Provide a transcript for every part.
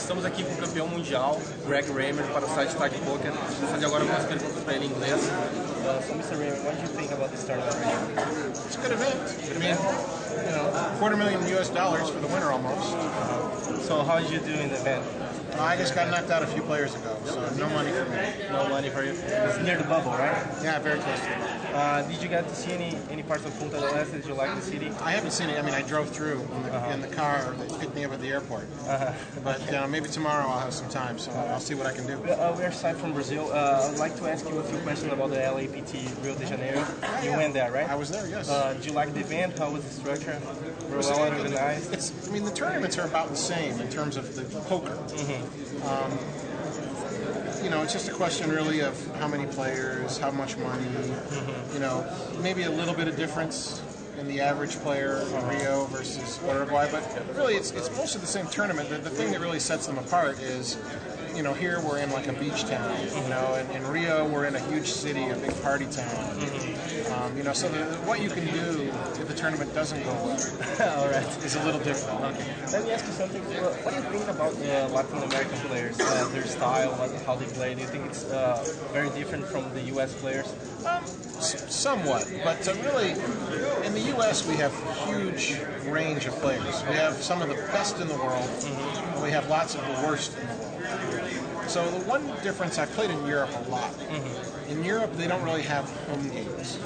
Estamos aqui com o campeão mundial, Raymer, para o site TAGPoker. Vou fazer agora algumas perguntas para ele em inglês. So, Mr. Raymer, what do you think about this tournament right now? It's a good event. I mean, you know, $250,000 US for the winner almost. So, how did you do in the event? I just got knocked out a few players ago, so no money for me. No money for you. It's near the bubble, right? Yeah, very close to the bubble. Did you get to see any parts of Punta del Este? Did you like the city? I haven't seen it. I mean, I drove through in the car that picked me up at the airport. But maybe tomorrow I'll have some time, so I'll see what I can do. We're aside from Brazil. I'd like to ask you a few questions about the LAPT Rio de Janeiro. You went there, right? I was there, yes. Did you like the event? How was the structure? Well organized? I mean, the tournaments are about the same in terms of the poker. You know, it's just a question really of how many players, how much money, you know, maybe a little bit of difference in the average player in Rio versus Uruguay, but really it's most of the same tournament. The thing that really sets them apart is, you know, here we're in like a beach town, you know, and in Rio we're in a huge city, a big party town. You know, so what you can do if the tournament doesn't go well is a little different. Okay. Let me ask you something. What do you think about Latin American players, their style, how they play? Do you think it's very different from the U.S. players? Somewhat, but really, in the U.S. we have a huge range of players. We have some of the best in the world, and we have lots of the worst in the world. So the one difference, I've played in Europe a lot. In Europe, they don't really have home games.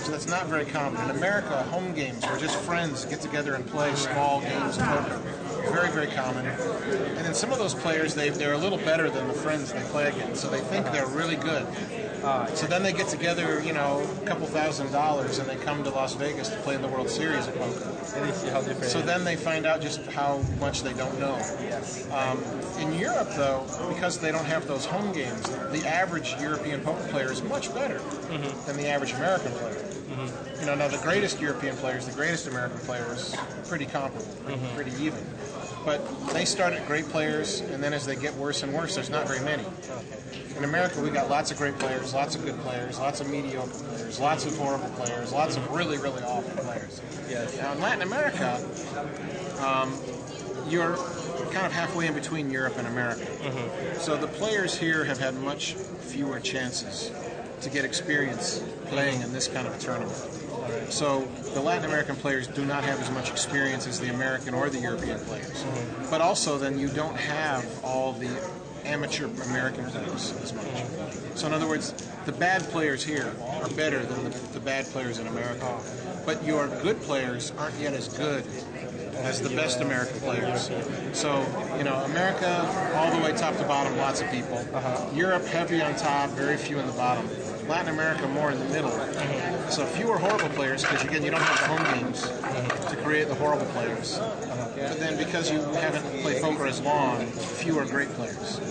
So that's not very common. In America, home games where just friends get together and play small games of poker. Very, very common. And then some of those players, they're a little better than the friends they play against, so they think they're really good. So then they get together, you know, a couple $1,000s, and they come to Las Vegas to play in the World Series of poker. And they see how different. So then they find out just how much they don't know. Yes. In Europe, though, because they don't have those home games, the average European poker player is much better than the average American player. You know, now the greatest European players, the greatest American players, pretty comparable, pretty even. But they start at great players, and then as they get worse and worse, there's not very many. In America, we got lots of great players, lots of good players, lots of mediocre players, lots of horrible players, lots of really, really awful players. Yes. Now, in Latin America, you're kind of halfway in between Europe and America. So the players here have had much fewer chances to get experience playing in this kind of a tournament. So the Latin American players do not have as much experience as the American or the European players. But also then you don't have all the amateur American players as much. So in other words, the bad players here are better than the bad players in America. But your good players aren't yet as good as the best American players. So, you know, America, all the way top to bottom, lots of people. Europe, heavy on top, very few in the bottom. Latin America, more in the middle. So fewer horrible players, because again, you don't have the home games to create the horrible players. But then because you haven't played poker as long, fewer great players.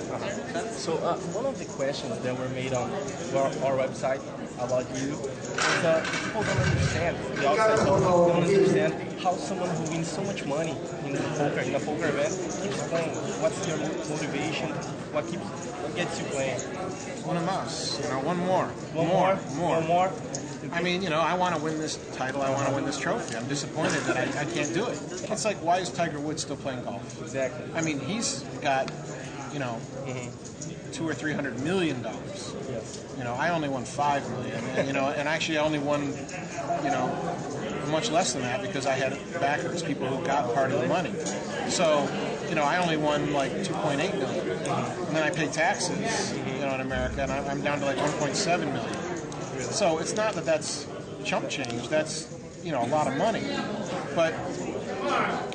So one of the questions that were made on our website about you is people don't understand, the outside people don't understand how someone who wins so much money in a poker event keeps playing. What's your motivation? What gets you playing? One más, you know, one more. One more. I mean, you know, I want to win this title, I want to win this trophy. I'm disappointed that I can't do it. It's like, why is Tiger Woods still playing golf? Exactly. I mean, he's got, you know, $200 or $300 million. Yes. You know, I only won $5 million, and, you know, and actually I only won, you know, much less than that because I had backers, people who got part of the money. So, you know, I only won like $2.8 million, and then I pay taxes, you know, in America, and I'm down to like $1.7 million. So it's not that that's chump change, that's, you know, a lot of money, but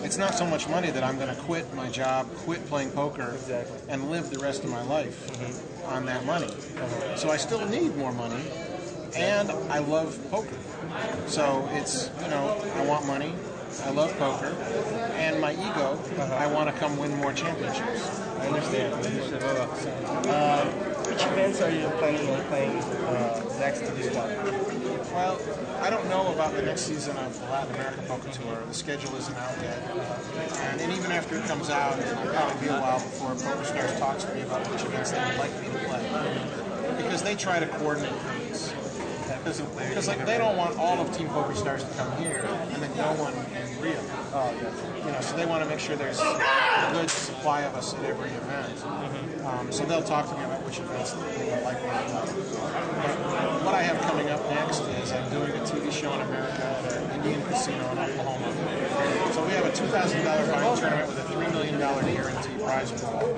it's not so much money that I'm going to quit my job, quit playing poker, and live the rest of my life on that money. So I still need more money, and I love poker. So it's, you know, I want money, I love poker, and my ego, I want to come win more championships. I understand. Which events are you planning on playing next to this one? Well, I don't know about the next season of the Latin American Poker Tour. The schedule isn't out yet. And even after it comes out, it'll probably be a while before PokerStars talks to me about which events they would like me to play. Because they try to coordinate things. Because like, they don't want all of Team PokerStars to come here and then no one in Rio. Oh, yes. You know, so they want to make sure there's a good supply of us at every event. So they'll talk to me about which events they would like me to play. But what I have coming up next is I'm doing a TV show in America at an Indian casino in Oklahoma. So we have a $2,000 final tournament with a $3 million guarantee prize pool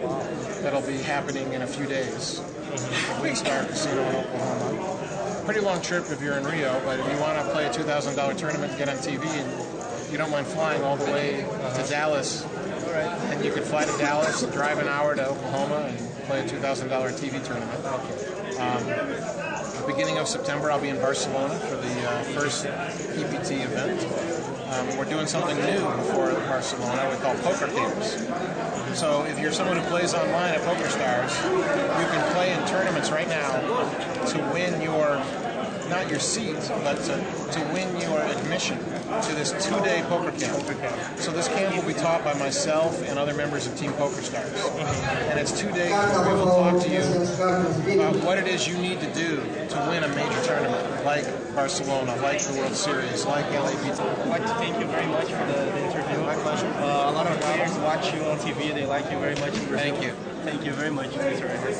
that'll be happening in a few days at Wing Star Casino in Oklahoma. Pretty long trip if you're in Rio, but if you want to play a $2,000 tournament and get on TV, and you don't mind flying all the way to Dallas, and you could fly to Dallas, drive an hour to Oklahoma, and play a $2,000 TV tournament. Beginning of September, I'll be in Barcelona for the first EPT event. We're doing something new for Barcelona we call poker games. So if you're someone who plays online at PokerStars, you can play in tournaments right now to win your, not your seat, but to win your admission to this 2-day poker camp. So this camp will be taught by myself and other members of Team PokerStars. And it's 2 days where we will talk to you about what it is you need to do to win a major tournament, like Barcelona, like the World Series, like LAPT. I'd like to thank you very much for the interview. My pleasure. A lot of players watch you on TV. They like you very much. Thank you. Thank you very much, Mr. Raymer.